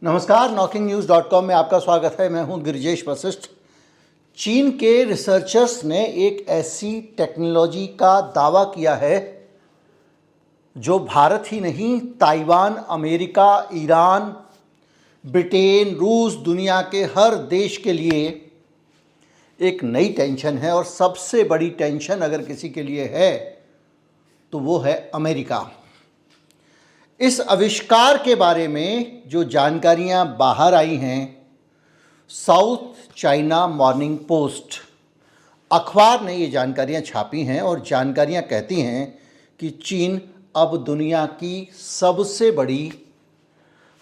नमस्कार, knocking-news.com में आपका स्वागत है। मैं हूं गिरिजेश वशिष्ठ। चीन के रिसर्चर्स ने एक ऐसी टेक्नोलॉजी का दावा किया है जो भारत ही नहीं, ताइवान, अमेरिका, ईरान, ब्रिटेन, रूस, दुनिया के हर देश के लिए एक नई टेंशन है। और सबसे बड़ी टेंशन अगर किसी के लिए है तो वो है अमेरिका। इस आविष्कार के बारे में जो जानकारियां बाहर आई हैं, साउथ चाइना मॉर्निंग पोस्ट अखबार ने ये जानकारियां छापी हैं और जानकारियां कहती हैं कि चीन अब दुनिया की सबसे बड़ी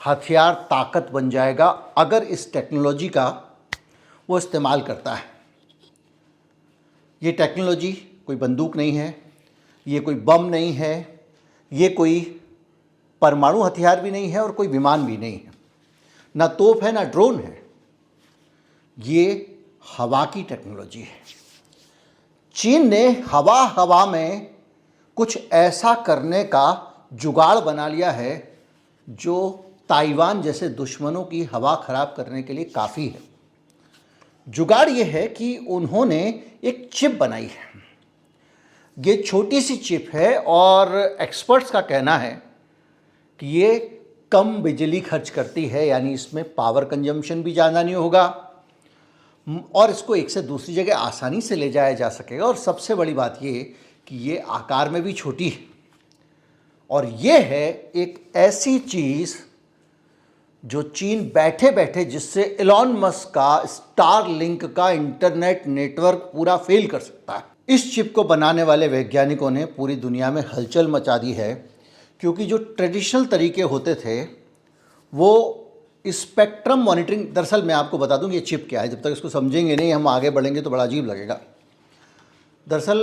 हथियार ताकत बन जाएगा अगर इस टेक्नोलॉजी का वो इस्तेमाल करता है। ये टेक्नोलॉजी कोई बंदूक नहीं है, ये कोई बम नहीं है, ये कोई परमाणु हथियार भी नहीं है और कोई विमान भी नहीं है, ना तोप है ना ड्रोन है। ये हवा की टेक्नोलॉजी है। चीन ने हवा में कुछ ऐसा करने का जुगाड़ बना लिया है जो ताइवान जैसे दुश्मनों की हवा खराब करने के लिए काफ़ी है। जुगाड़ ये है कि उन्होंने एक चिप बनाई है। ये छोटी सी चिप है और एक्सपर्ट्स का कहना है कि ये कम बिजली खर्च करती है, यानी इसमें पावर कंजम्पशन भी ज़्यादा नहीं होगा और इसको एक से दूसरी जगह आसानी से ले जाया जा सकेगा। और सबसे बड़ी बात ये कि ये आकार में भी छोटी है और ये है एक ऐसी चीज़ जो चीन बैठे बैठे, जिससे एलॉन मस्क का स्टारलिंक का इंटरनेट नेटवर्क पूरा फेल कर सकता है। इस चिप को बनाने वाले वैज्ञानिकों ने पूरी दुनिया में हलचल मचा दी है, क्योंकि जो ट्रेडिशनल तरीके होते थे वो स्पेक्ट्रम मॉनिटरिंग। दरअसल मैं आपको बता दूं कि ये चिप क्या है, जब तक इसको समझेंगे नहीं, हम आगे बढ़ेंगे तो बड़ा अजीब लगेगा। दरअसल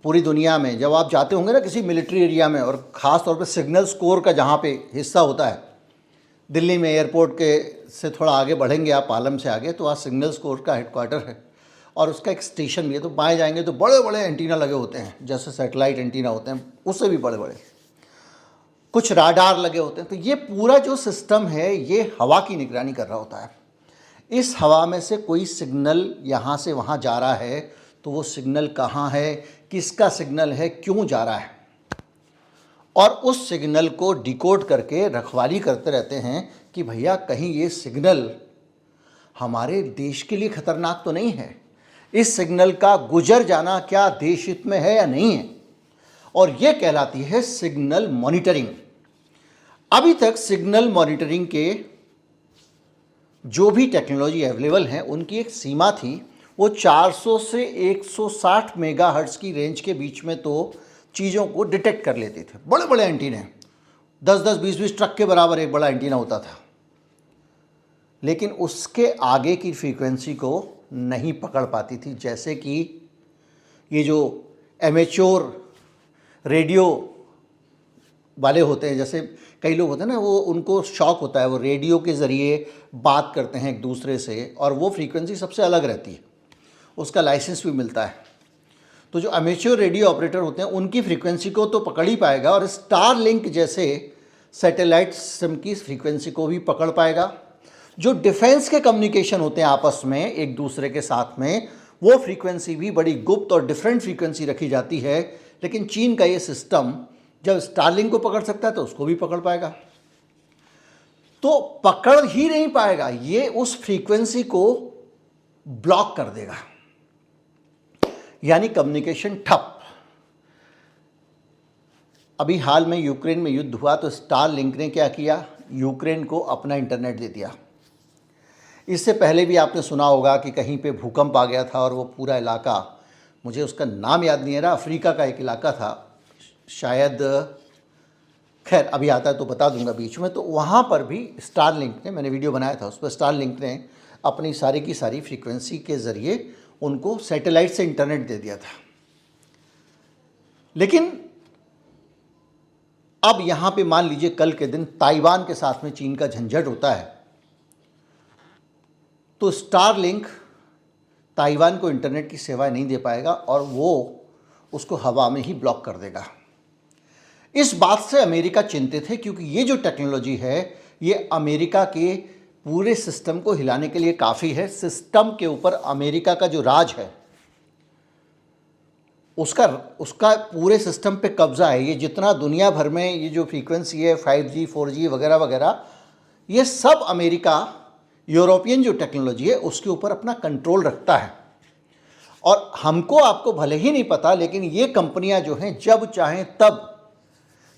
पूरी दुनिया में जब आप जाते होंगे ना किसी मिलिट्री एरिया में, और ख़ास तौर पे सिग्नल स्कोर का जहाँ पे हिस्सा होता है, दिल्ली में एयरपोर्ट के से थोड़ा आगे बढ़ेंगे आप, पालम से आगे, तो वहाँ सिग्नल स्कोर का हेडक्वार्टर है और उसका एक स्टेशन भी है। तो बाएँ जाएंगे तो बड़े बड़े एंटीना लगे होते हैं, जैसे सैटेलाइट एंटीना होते हैं, उससे भी बड़े बड़े कुछ राडार लगे होते हैं। तो ये पूरा जो सिस्टम है ये हवा की निगरानी कर रहा होता है। इस हवा में से कोई सिग्नल यहाँ से वहाँ जा रहा है तो वो सिग्नल कहाँ है, किसका सिग्नल है, क्यों जा रहा है, और उस सिग्नल को डिकोड करके रखवाली करते रहते हैं कि भैया कहीं ये सिग्नल हमारे देश के लिए खतरनाक तो नहीं है, इस सिग्नल का गुजर जाना क्या देश हित में है या नहीं है। और ये कहलाती है सिग्नल मॉनिटरिंग। अभी तक सिग्नल मॉनिटरिंग के जो भी टेक्नोलॉजी अवेलेबल हैं उनकी एक सीमा थी, वो 400 से 160 मेगाहर्ट्ज़ की रेंज के बीच में तो चीज़ों को डिटेक्ट कर लेते थे। बड़े बड़े एंटीने, 10-10, 20-20 ट्रक के बराबर एक बड़ा एंटीना होता था, लेकिन उसके आगे की फ्रीक्वेंसी को नहीं पकड़ पाती थी। जैसे कि ये जो एमेच्योर रेडियो वाले होते हैं, जैसे कई लोग होते हैं ना, वो उनको शौक होता है, वो रेडियो के ज़रिए बात करते हैं एक दूसरे से और वो फ्रीक्वेंसी सबसे अलग रहती है, उसका लाइसेंस भी मिलता है। तो जो अमेच्योर रेडियो ऑपरेटर होते हैं उनकी फ्रीक्वेंसी को तो पकड़ ही पाएगा और स्टारलिंक जैसे सैटेलाइट सिस्टम की फ्रीक्वेंसी को भी पकड़ पाएगा। जो डिफेंस के कम्युनिकेशन होते हैं आपस में एक दूसरे के साथ में, वो फ्रीक्वेंसी भी बड़ी गुप्त और डिफरेंट फ्रीक्वेंसी रखी जाती है। लेकिन चीन का ये सिस्टम जब स्टारलिंक को पकड़ सकता है तो उसको भी पकड़ पाएगा। तो पकड़ ही नहीं पाएगा, ये उस फ्रीक्वेंसी को ब्लॉक कर देगा, यानी कम्युनिकेशन ठप। अभी हाल में यूक्रेन में युद्ध हुआ तो स्टारलिंक ने क्या किया, यूक्रेन को अपना इंटरनेट दे दिया। इससे पहले भी आपने सुना होगा कि कहीं पे भूकंप आ गया था और वो पूरा इलाका, मुझे उसका नाम याद नहीं आ रहा, अफ्रीका का एक इलाका था शायद, खैर अभी आता है तो बता दूंगा बीच में। तो वहाँ पर भी स्टारलिंक ने, मैंने वीडियो बनाया था उस पर, स्टारलिंक ने अपनी सारी की सारी फ्रीक्वेंसी के ज़रिए उनको सैटेलाइट से इंटरनेट दे दिया था। लेकिन अब यहाँ पे मान लीजिए कल के दिन ताइवान के साथ में चीन का झंझट होता है तो स्टारलिंक ताइवान को इंटरनेट की सेवाएं नहीं दे पाएगा और वो उसको हवा में ही ब्लॉक कर देगा। इस बात से अमेरिका चिंतित है क्योंकि ये जो टेक्नोलॉजी है ये अमेरिका के पूरे सिस्टम को हिलाने के लिए काफ़ी है। सिस्टम के ऊपर अमेरिका का जो राज है उसका पूरे सिस्टम पे कब्जा है। ये जितना दुनिया भर में ये जो फ्रीक्वेंसी है 5G 4G वगैरह वगैरह, ये सब अमेरिका यूरोपियन जो टेक्नोलॉजी है उसके ऊपर अपना कंट्रोल रखता है। और हमको आपको भले ही नहीं पता, लेकिन ये कंपनियां जो हैं जब चाहें तब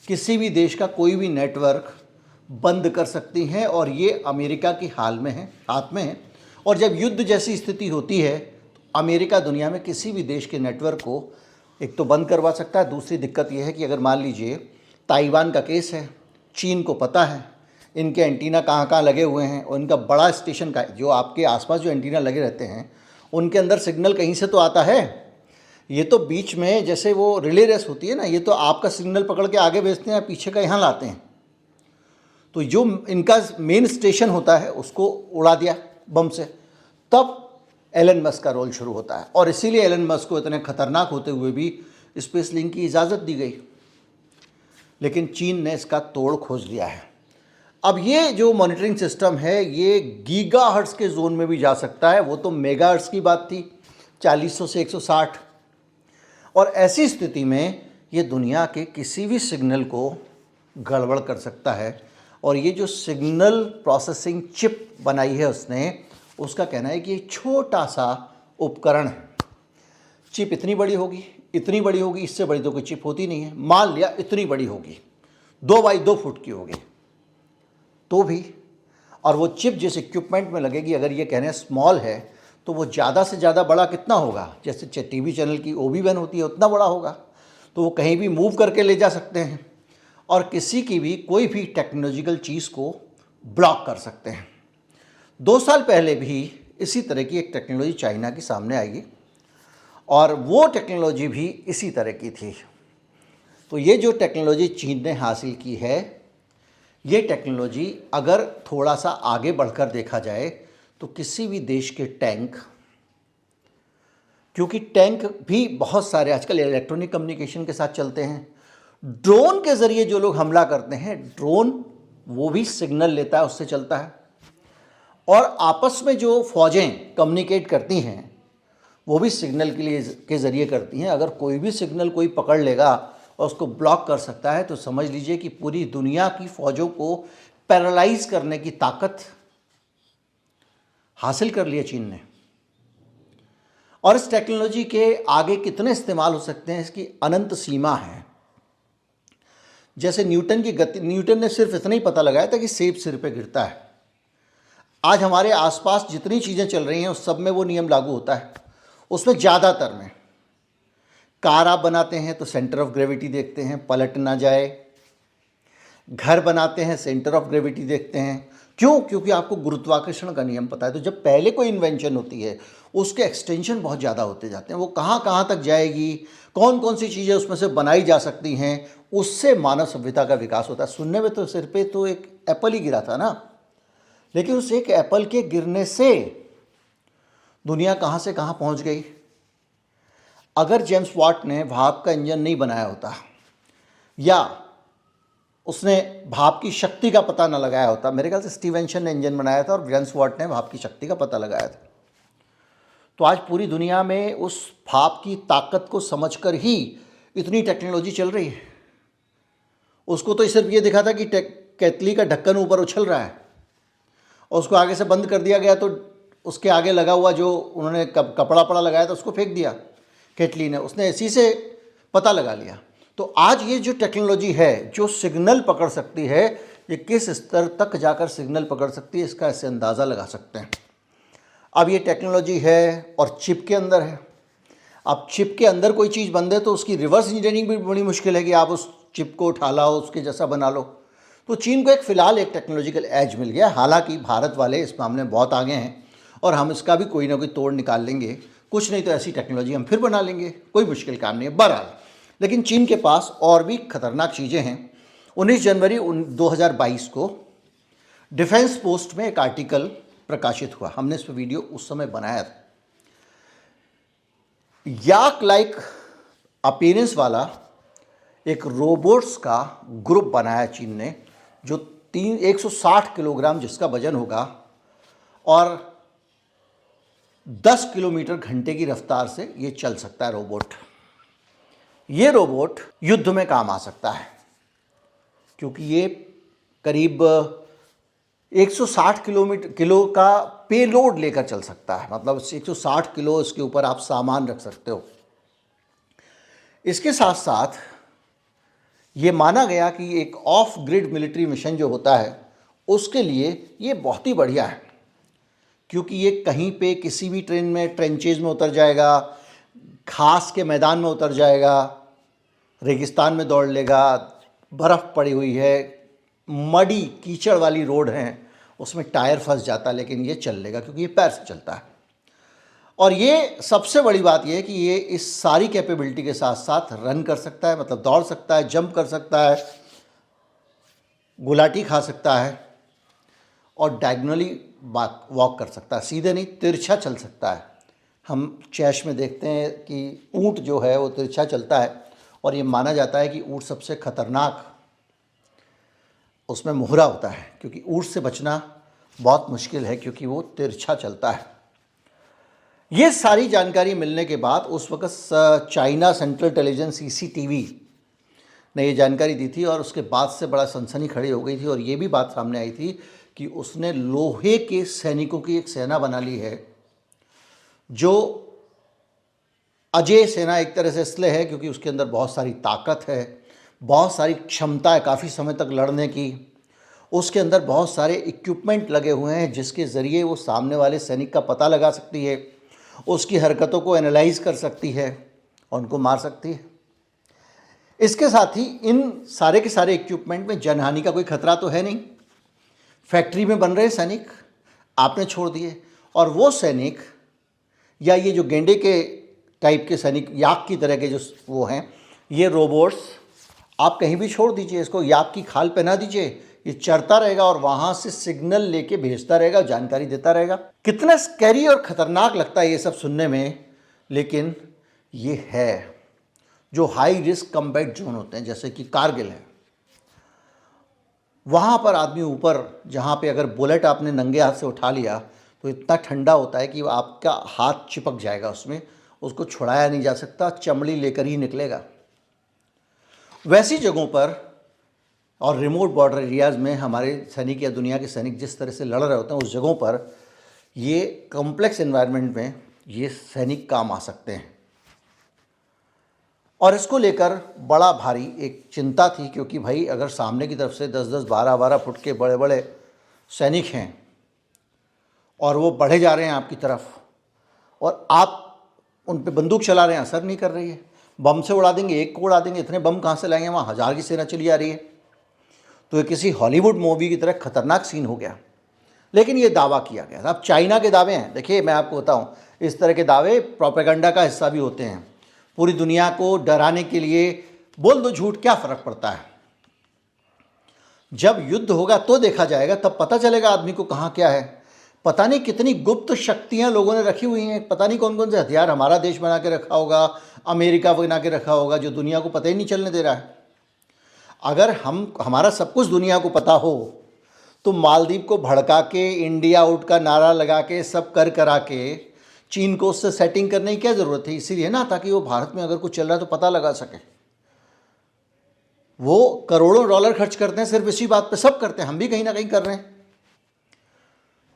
किसी भी देश का कोई भी नेटवर्क बंद कर सकती हैं, और ये अमेरिका की हाथ में है। और जब युद्ध जैसी स्थिति होती है तो अमेरिका दुनिया में किसी भी देश के नेटवर्क को एक तो बंद करवा सकता है। दूसरी दिक्कत यह है कि अगर मान लीजिए ताइवान का केस है, चीन को पता है इनके एंटीना कहाँ कहाँ लगे हुए हैं, और इनका बड़ा स्टेशन का जो आपके आसपास जो एंटीना लगे रहते हैं उनके अंदर सिग्नल कहीं से तो आता है। ये तो बीच में जैसे वो रिले रेस होती है ना, ये तो आपका सिग्नल पकड़ के आगे भेजते हैं, पीछे का यहाँ लाते हैं। तो जो इनका मेन स्टेशन होता है उसको उड़ा दिया बम से, तब एलन मस्क का रोल शुरू होता है। और इसीलिए एलन मस्क को इतने खतरनाक होते हुए भी स्पेस लिंक की इजाज़त दी गई, लेकिन चीन ने इसका तोड़ खोज लिया है। अब ये जो मॉनिटरिंग सिस्टम है ये गीगाहर्ट्ज़ के जोन में भी जा सकता है। वो तो मेगाहर्ट्ज़ की बात थी, 400 से 160। और ऐसी स्थिति में ये दुनिया के किसी भी सिग्नल को गड़बड़ कर सकता है। और ये जो सिग्नल प्रोसेसिंग चिप बनाई है उसने, उसका कहना है कि ये छोटा सा उपकरण है। चिप इतनी बड़ी होगी, इससे बड़ी तो कोई चिप होती नहीं है। मान लिया इतनी बड़ी होगी, 2 बाई 2 फुट की होगी तो भी, और वो चिप जिस इक्विपमेंट में लगेगी, अगर ये कहने स्मॉल है तो वो ज़्यादा से ज़्यादा बड़ा कितना होगा, जैसे टीवी चैनल की OB1 होती है उतना बड़ा होगा। तो वो कहीं भी मूव करके ले जा सकते हैं और किसी की भी कोई भी टेक्नोलॉजिकल चीज़ को ब्लॉक कर सकते हैं। 2 साल पहले भी इसी तरह की एक टेक्नोलॉजी चाइना की सामने आई और वो टेक्नोलॉजी भी इसी तरह की थी। तो ये जो टेक्नोलॉजी चीन ने हासिल की है, ये टेक्नोलॉजी अगर थोड़ा सा आगे बढ़कर देखा जाए तो किसी भी देश के टैंक, क्योंकि टैंक भी बहुत सारे आजकल इलेक्ट्रॉनिक कम्युनिकेशन के साथ चलते हैं, ड्रोन के ज़रिए जो लोग हमला करते हैं, ड्रोन वो भी सिग्नल लेता है, उससे चलता है। और आपस में जो फ़ौजें कम्युनिकेट करती हैं वो भी सिग्नल के ज़रिए करती हैं। अगर कोई भी सिग्नल कोई पकड़ लेगा और उसको ब्लॉक कर सकता है तो समझ लीजिए कि पूरी दुनिया की फ़ौजों को पैरालाइज करने की ताकत हासिल कर लिया चीन ने। और इस टेक्नोलॉजी के आगे कितने इस्तेमाल हो सकते हैं इसकी अनंत सीमा है। जैसे न्यूटन ने सिर्फ इतना ही पता लगाया था कि सेब सिर पे गिरता है। आज हमारे आसपास जितनी चीज़ें चल रही हैं उस सब में वो नियम लागू होता है। उसमें ज़्यादातर में कार आप बनाते हैं तो सेंटर ऑफ ग्रेविटी देखते हैं, पलट ना जाए। घर बनाते हैं, सेंटर ऑफ ग्रेविटी देखते हैं। क्यों? क्योंकि आपको गुरुत्वाकर्षण का नियम पता है। तो जब पहले कोई इन्वेंशन होती है उसके एक्सटेंशन बहुत ज़्यादा होते जाते हैं। वो कहाँ कहाँ तक जाएगी, कौन कौन सी चीज़ें उसमें से बनाई जा सकती हैं, उससे मानव सभ्यता का विकास होता है। सुनने में तो सिर पे तो एक एप्पल ही गिरा था ना, लेकिन उस एक एप्पल के गिरने से दुनिया कहाँ से कहाँ पहुँच गई। अगर जेम्स वाट ने भाप का इंजन नहीं बनाया होता या उसने भाप की शक्ति का पता न लगाया होता, मेरे ख्याल से स्टीवेंसन ने इंजन बनाया था और जेम्स वाट ने भाप की शक्ति का पता लगाया था, तो आज पूरी दुनिया में उस भाप की ताकत को समझकर ही इतनी टेक्नोलॉजी चल रही है। उसको तो सिर्फ ये दिखा था कि केतली का ढक्कन ऊपर उछल रहा है और उसको आगे से बंद कर दिया गया, तो उसके आगे लगा हुआ जो उन्होंने कपड़ा पड़ा लगाया था उसको फेंक दिया केतली ने, उसने इसी से पता लगा लिया। तो आज ये जो टेक्नोलॉजी है जो सिग्नल पकड़ सकती है, ये किस स्तर तक जाकर सिग्नल पकड़ सकती है इसका ऐसे अंदाज़ा लगा सकते हैं। अब ये टेक्नोलॉजी है और चिप के अंदर है। अब चिप के अंदर कोई चीज़ बन दे तो उसकी रिवर्स इंजीनियरिंग भी बड़ी मुश्किल है कि आप उस चिप को उठा लाओ, उसके जैसा बना लो। तो चीन को एक फ़िलहाल एक टेक्नोलॉजिकल एज मिल गया। हालांकि भारत वाले इस मामले में बहुत आगे हैं और हम इसका भी कोई ना कोई तोड़ निकाल लेंगे। कुछ नहीं तो ऐसी टेक्नोलॉजी हम फिर बना लेंगे, कोई मुश्किल काम नहीं है। बहरहाल, लेकिन चीन के पास और भी खतरनाक चीज़ें हैं। 19 जनवरी 2022 को डिफेंस पोस्ट में एक आर्टिकल प्रकाशित हुआ। हमने इस पर वीडियो उस समय बनाया था। याक लाइक अपीयरेंस वाला एक रोबोट्स का ग्रुप बनाया चीन ने, जो 160 किलोग्राम जिसका वजन होगा और 10 किलोमीटर घंटे की रफ्तार से ये चल सकता है रोबोट। ये रोबोट युद्ध में काम आ सकता है क्योंकि ये करीब 160 किलो का पेलोड लेकर चल सकता है, मतलब 160 किलो इसके ऊपर आप सामान रख सकते हो। इसके साथ साथ ये माना गया कि एक ऑफ ग्रिड मिलिट्री मिशन जो होता है उसके लिए ये बहुत ही बढ़िया है, क्योंकि ये कहीं पे किसी भी ट्रेन में ट्रेंचेज में उतर जाएगा, घास के मैदान में उतर जाएगा, रेगिस्तान में दौड़ लेगा, बर्फ़ पड़ी हुई है, मडी कीचड़ वाली रोड है, उसमें टायर फंस जाता है, लेकिन ये चल लेगा क्योंकि ये पैर से चलता है। और ये सबसे बड़ी बात ये है कि ये इस सारी कैपेबिलिटी के साथ साथ रन कर सकता है, मतलब दौड़ सकता है, जंप कर सकता है, गुलाटी खा सकता है और डायगोनली वॉक कर सकता है, सीधे नहीं तिरछा चल सकता है। हम चैश में देखते हैं कि ऊँट जो है वो तिरछा चलता है और ये माना जाता है कि ऊँट सबसे खतरनाक उसमें मोहरा होता है, क्योंकि ऊँट से बचना बहुत मुश्किल है क्योंकि वो तिरछा चलता है। ये सारी जानकारी मिलने के बाद उस वक़्त चाइना सेंट्रल इंटेलिजेंस CCTV ने ये जानकारी दी थी और उसके बाद से बड़ा सनसनी खड़ी हो गई थी और ये भी बात सामने आई थी कि उसने लोहे के सैनिकों की एक सेना बना ली है, जो अजेय सेना एक तरह से इसलिए है क्योंकि उसके अंदर बहुत सारी ताकत है, बहुत सारी क्षमता है काफ़ी समय तक लड़ने की। उसके अंदर बहुत सारे इक्विपमेंट लगे हुए हैं जिसके ज़रिए वो सामने वाले सैनिक का पता लगा सकती है, उसकी हरकतों को एनालाइज कर सकती है और उनको मार सकती है। इसके साथ ही इन सारे के सारे इक्विपमेंट में जनहानि का कोई खतरा तो है नहीं। फैक्ट्री में बन रहे सैनिक आपने छोड़ दिए और वो सैनिक या ये जो गेंडे के टाइप के सैनिक, याक की तरह के जो वो हैं, ये रोबोट्स आप कहीं भी छोड़ दीजिए, इसको याक की खाल पहना दीजिए, ये चरता रहेगा और वहाँ से सिग्नल लेके भेजता रहेगा, जानकारी देता रहेगा। कितना स्कैरी और ख़तरनाक लगता है ये सब सुनने में, लेकिन ये है। जो हाई रिस्क कम्बैट जोन होते हैं जैसे कि कारगिल है, वहाँ पर आदमी ऊपर, जहाँ पे अगर बुलेट आपने नंगे हाथ से उठा लिया तो इतना ठंडा होता है कि आपका हाथ चिपक जाएगा उसमें, उसको छुड़ाया नहीं जा सकता, चमड़ी लेकर ही निकलेगा। वैसी जगहों पर और रिमोट बॉर्डर एरियाज़ में हमारे सैनिक या दुनिया के सैनिक जिस तरह से लड़ रहे होते हैं, उस जगहों पर ये कॉम्प्लेक्स एनवायरनमेंट में ये सैनिक काम आ सकते हैं। और इसको लेकर बड़ा भारी एक चिंता थी, क्योंकि भाई अगर सामने की तरफ से 10-10, 12-12 फुट के बड़े बड़े सैनिक हैं और वो बढ़े जा रहे हैं आपकी तरफ और आप उन पे बंदूक चला रहे हैं, असर नहीं कर रही है। बम से उड़ा देंगे, एक को उड़ा देंगे, इतने बम कहाँ से लाएंगे, वहाँ 1000 की सेना चली आ रही है। तो ये किसी हॉलीवुड मूवी की तरह खतरनाक सीन हो गया। लेकिन ये दावा किया गया था। अब चाइना के दावे हैं, देखिए मैं आपको बताऊं, इस तरह के दावे प्रोपेगेंडा का हिस्सा भी होते हैं। पूरी दुनिया को डराने के लिए बोल दो झूठ, क्या फ़र्क पड़ता है। जब युद्ध होगा तो देखा जाएगा, तब पता चलेगा आदमी को कहाँ क्या है। पता नहीं कितनी गुप्त शक्तियाँ लोगों ने रखी हुई हैं, पता नहीं कौन कौन से हथियार हमारा देश बना के रखा होगा, अमेरिका बना के रखा होगा, जो दुनिया को पता ही नहीं चलने दे रहा है। अगर हमारा सब कुछ दुनिया को पता हो तो मालदीव को भड़का के, इंडिया आउट का नारा लगा के, सब कर करा के चीन को उससे सेटिंग करने की क्या ज़रूरत है। इसीलिए ना, ताकि वो भारत में अगर कुछ चल रहा है तो पता लगा सके। वो करोड़ों डॉलर खर्च करते हैं सिर्फ इसी बात पे, सब करते हैं, हम भी कहीं ना कहीं कर रहे हैं।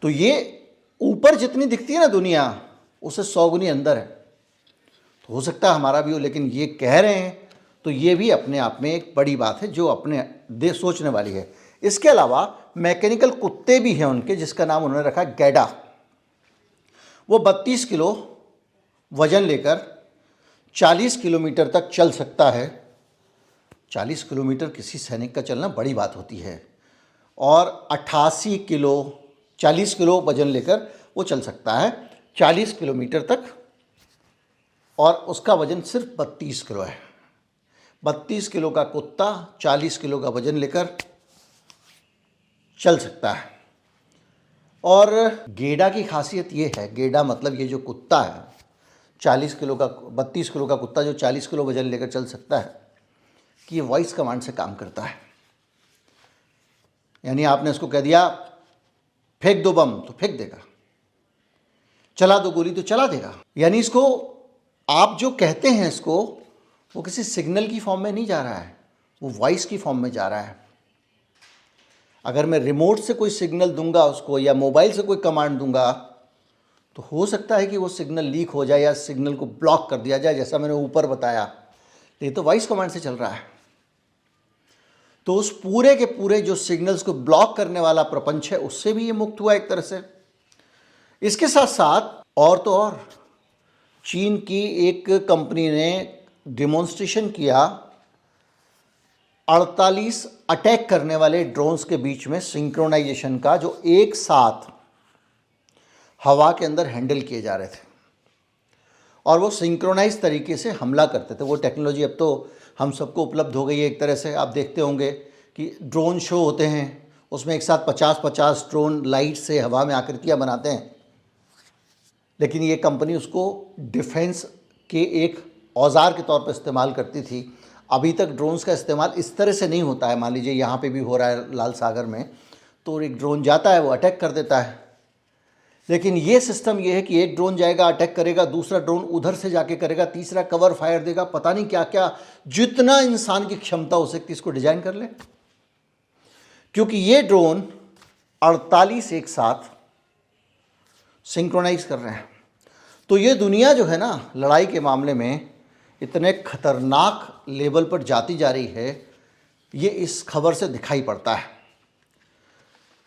तो ये ऊपर जितनी दिखती है ना दुनिया, उससे 100 गुनी अंदर है। तो हो सकता है हमारा भी हो, लेकिन ये कह रहे हैं तो ये भी अपने आप में एक बड़ी बात है जो अपने देश सोचने वाली है। इसके अलावा मैकेनिकल कुत्ते भी हैं उनके, जिसका नाम उन्होंने रखा गैडा। वो 32 किलो वजन लेकर 40 किलोमीटर तक चल सकता है। 40 किलोमीटर किसी सैनिक का चलना बड़ी बात होती है। और 88 किलो, 40 किलो वजन लेकर वो चल सकता है 40 किलोमीटर तक, और उसका वजन सिर्फ 32 किलो है। 32 किलो का कुत्ता 40 किलो का वजन लेकर चल सकता है। और गेडा की खासियत ये है, गेडा मतलब ये जो कुत्ता है 40 किलो का, 32 किलो का कुत्ता जो 40 किलो वजन लेकर चल सकता है, कि ये वॉइस कमांड से काम करता है। यानी आपने इसको कह दिया फेंक दो बम तो फेंक देगा, चला दो गोली तो चला देगा। यानी इसको आप जो कहते हैं इसको, वो किसी सिग्नल की फॉर्म में नहीं जा रहा है, वो वॉइस की फॉर्म में जा रहा है। अगर मैं रिमोट से कोई सिग्नल दूंगा उसको या मोबाइल से कोई कमांड दूंगा तो हो सकता है कि वो सिग्नल लीक हो जाए या सिग्नल को ब्लॉक कर दिया जाए, जैसा मैंने ऊपर बताया। ये तो वॉइस कमांड से चल रहा है। तो उस पूरे के पूरे जो सिग्नल्स को ब्लॉक करने वाला प्रपंच है उससे भी ये मुक्त हुआ एक तरह से। इसके साथ साथ और तो और चीन की एक कंपनी ने डिमॉन्स्ट्रेशन किया 48 अटैक करने वाले ड्रोन्स के बीच में सिंक्रोनाइजेशन का, जो एक साथ हवा के अंदर हैंडल किए जा रहे थे और वो सिंक्रोनाइज तरीके से हमला करते थे। वो टेक्नोलॉजी अब तो हम सबको उपलब्ध हो गई है एक तरह से। आप देखते होंगे कि ड्रोन शो होते हैं, उसमें एक साथ 50-50 ड्रोन लाइट से हवा में आकृतियाँ बनाते हैं, लेकिन ये कंपनी उसको डिफेंस के एक औजार के तौर पर इस्तेमाल करती थी। अभी तक ड्रोन्स का इस्तेमाल इस तरह से नहीं होता है। मान लीजिए यहाँ पे भी हो रहा है लाल सागर में, तो एक ड्रोन जाता है वो अटैक कर देता है, लेकिन ये सिस्टम ये है कि एक ड्रोन जाएगा अटैक करेगा, दूसरा ड्रोन उधर से जाके करेगा, तीसरा कवर फायर देगा, पता नहीं क्या क्या, जितना इंसान की क्षमता हो सकती है इसको डिजाइन कर ले। क्योंकि ये ड्रोन 48 एक साथ सिंक्रोनाइज कर रहे हैं। तो ये दुनिया जो है ना लड़ाई के मामले में इतने खतरनाक लेवल पर जाती जा रही है, ये इस खबर से दिखाई पड़ता है।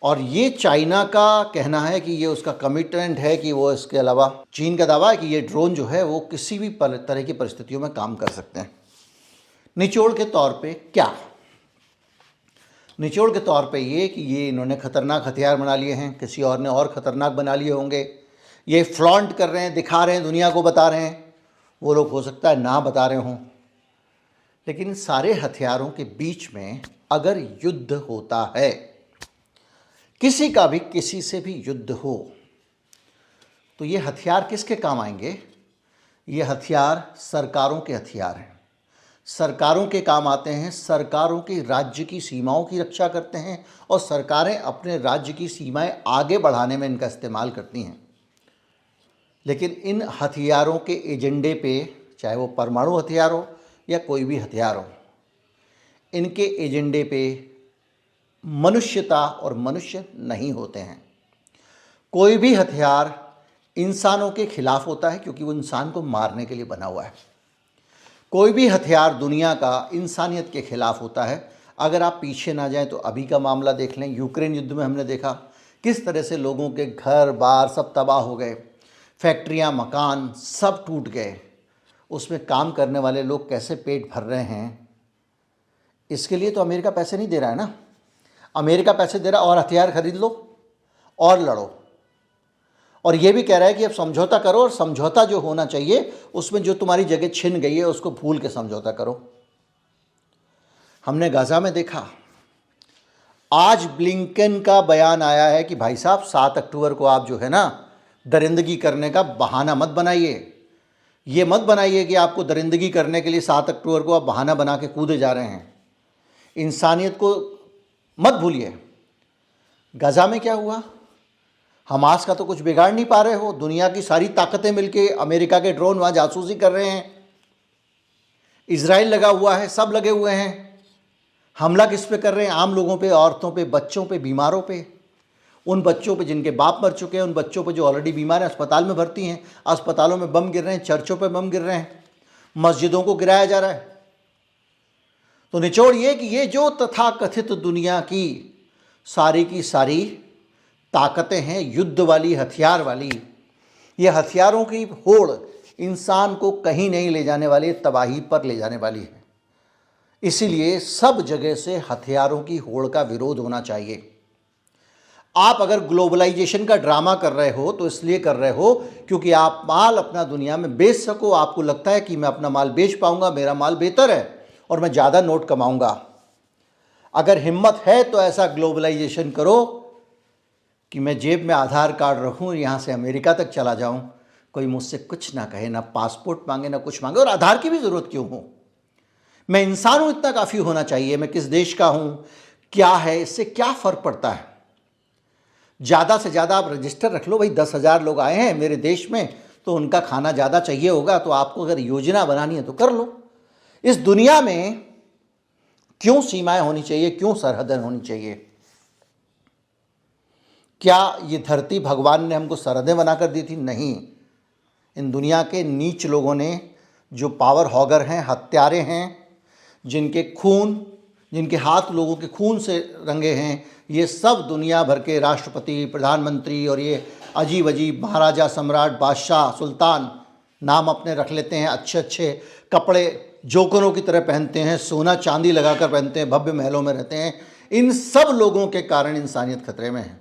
और ये चाइना का कहना है कि ये उसका कमिटमेंट है कि वो, इसके अलावा चीन का दावा है कि ये ड्रोन जो है वो किसी भी तरह की परिस्थितियों में काम कर सकते हैं। निचोड़ के तौर पे क्या? निचोड़ के तौर पे ये कि ये इन्होंने खतरनाक हथियार बना लिए हैं, किसी और ने और ख़तरनाक बना लिए होंगे, ये फ्लॉन्ट कर रहे हैं, दिखा रहे हैं, दुनिया को बता रहे हैं। वो लोग हो सकता है ना बता रहे हों, लेकिन सारे हथियारों के बीच में अगर युद्ध होता है, किसी का भी किसी से भी युद्ध हो, तो ये हथियार किसके काम आएंगे? ये हथियार सरकारों के हथियार हैं। सरकारों के काम आते हैं, सरकारों के राज्य की सीमाओं की रक्षा करते हैं और सरकारें अपने राज्य की सीमाएं आगे बढ़ाने में इनका इस्तेमाल करती हैं। लेकिन इन हथियारों के एजेंडे पे, चाहे वो परमाणु हथियार हो या कोई भी हथियार हो, इनके एजेंडे पे मनुष्यता और मनुष्य नहीं होते हैं। कोई भी हथियार इंसानों के खिलाफ होता है क्योंकि वो इंसान को मारने के लिए बना हुआ है। कोई भी हथियार दुनिया का इंसानियत के खिलाफ होता है। अगर आप पीछे ना जाएं तो अभी का मामला देख लें, यूक्रेन युद्ध में हमने देखा किस तरह से लोगों के घर बार सब तबाह हो गए, फैक्ट्रियां, मकान सब टूट गए। उसमें काम करने वाले लोग कैसे पेट भर रहे हैं, इसके लिए तो अमेरिका पैसे नहीं दे रहा है ना। अमेरिका पैसे दे रहा है और हथियार खरीद लो और लड़ो, और ये भी कह रहा है कि अब समझौता करो, और समझौता जो होना चाहिए उसमें जो तुम्हारी जगह छिन गई है उसको भूल के समझौता करो। हमने गाज़ा में देखा, आज ब्लिंकन का बयान आया है कि भाई साहब 7 अक्टूबर को आप जो है ना दरिंदगी करने का बहाना मत बनाइए। ये मत बनाइए कि आपको दरिंदगी करने के लिए 7 अक्टूबर को आप बहाना बना के कूदे जा रहे हैं। इंसानियत को मत भूलिए। गाज़ा में क्या हुआ? हमास का तो कुछ बिगाड़ नहीं पा रहे हो। दुनिया की सारी ताकतें मिलके अमेरिका के ड्रोन वहाँ जासूसी कर रहे हैं, इजराइल लगा हुआ है, सब लगे हुए हैं। हमला किस पे कर रहे हैं? आम लोगों पे, औरतों पे, बच्चों पे, बीमारों पे। उन बच्चों पे जिनके बाप मर चुके हैं, उन बच्चों पे जो ऑलरेडी बीमार हैं, अस्पताल में भर्ती हैं, अस्पतालों में बम गिर रहे हैं, चर्चों पे बम गिर रहे हैं, मस्जिदों को गिराया जा रहा है। तो निचोड़ ये कि ये जो तथाकथित दुनिया की सारी ताकतें हैं, युद्ध वाली, हथियार वाली, ये हथियारों की होड़ इंसान को कहीं नहीं ले जाने वाली, तबाही पर ले जाने वाली है। इसीलिए सब जगह से हथियारों की होड़ का विरोध होना चाहिए। आप अगर ग्लोबलाइजेशन का ड्रामा कर रहे हो तो इसलिए कर रहे हो क्योंकि आप माल अपना दुनिया में बेच सको। आपको लगता है कि मैं अपना माल बेच पाऊंगा, मेरा माल बेहतर है और मैं ज़्यादा नोट कमाऊंगा। अगर हिम्मत है तो ऐसा ग्लोबलाइजेशन करो कि मैं जेब में आधार कार्ड रखूं, यहाँ से अमेरिका तक चला जाऊं, कोई मुझसे कुछ ना कहे, ना पासपोर्ट मांगे, ना कुछ मांगे। और आधार की भी ज़रूरत क्यों हो? मैं इंसान हूँ, इतना काफ़ी होना चाहिए। मैं किस देश का हूँ, क्या है, इससे क्या फ़र्क पड़ता है। ज़्यादा से ज़्यादा आप रजिस्टर रख लो भाई, 10,000 लोग आए हैं मेरे देश में तो उनका खाना ज़्यादा चाहिए होगा, तो आपको अगर योजना बनानी है तो कर लो। इस दुनिया में क्यों सीमाएं होनी चाहिए, क्यों सरहदें होनी चाहिए? क्या ये धरती भगवान ने हमको सरहदें बनाकर दी थी? नहीं। इन दुनिया के नीच लोगों ने, जो पावर हॉगर हैं, हत्यारे हैं, जिनके हाथ लोगों के खून से रंगे हैं, ये सब दुनिया भर के राष्ट्रपति, प्रधानमंत्री और ये अजीब अजीब महाराजा, सम्राट, बादशाह, सुल्तान नाम अपने रख लेते हैं, अच्छे अच्छे कपड़े जोकरों की तरह पहनते हैं, सोना चांदी लगाकर पहनते हैं, भव्य महलों में रहते हैं। इन सब लोगों के कारण इंसानियत खतरे में है।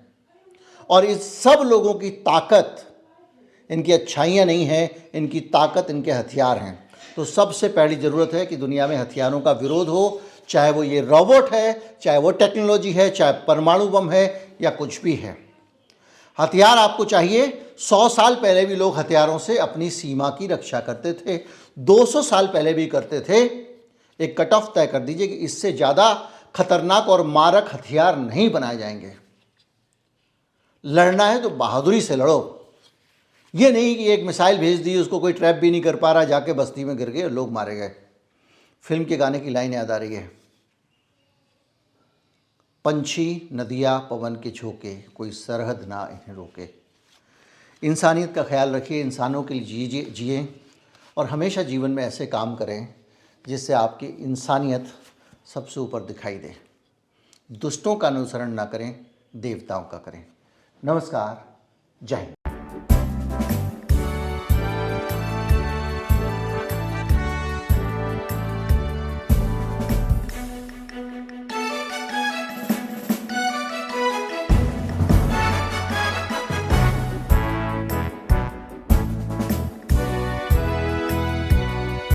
और इस सब लोगों की ताकत, इनकी अच्छाइयाँ नहीं हैं, इनकी ताकत इनके हथियार हैं। तो सबसे पहली ज़रूरत है कि दुनिया में हथियारों का विरोध हो, चाहे वो ये रोबोट है, चाहे वो टेक्नोलॉजी है, चाहे परमाणु बम है या कुछ भी है। हथियार आपको चाहिए। 100 साल पहले भी लोग हथियारों से अपनी सीमा की रक्षा करते थे, 200 साल पहले भी करते थे। एक कट ऑफ तय कर दीजिए कि इससे ज़्यादा खतरनाक और मारक हथियार नहीं बनाए जाएंगे। लड़ना है तो बहादुरी से लड़ो। ये नहीं कि एक मिसाइल भेज दी, उसको कोई ट्रैप भी नहीं कर पा रहा, जाके बस्ती में गिर गए, लोग मारे गए। फिल्म के गाने की लाइन याद आ रही है, पंछी नदियाँ पवन के झोंके, कोई सरहद ना इन्हें रोके। इंसानियत का ख्याल रखिए, इंसानों के लिए जिए और हमेशा जीवन में ऐसे काम करें जिससे आपकी इंसानियत सबसे ऊपर दिखाई दे। दुष्टों का अनुसरण ना करें, देवताओं का करें। नमस्कार, जय हिंद।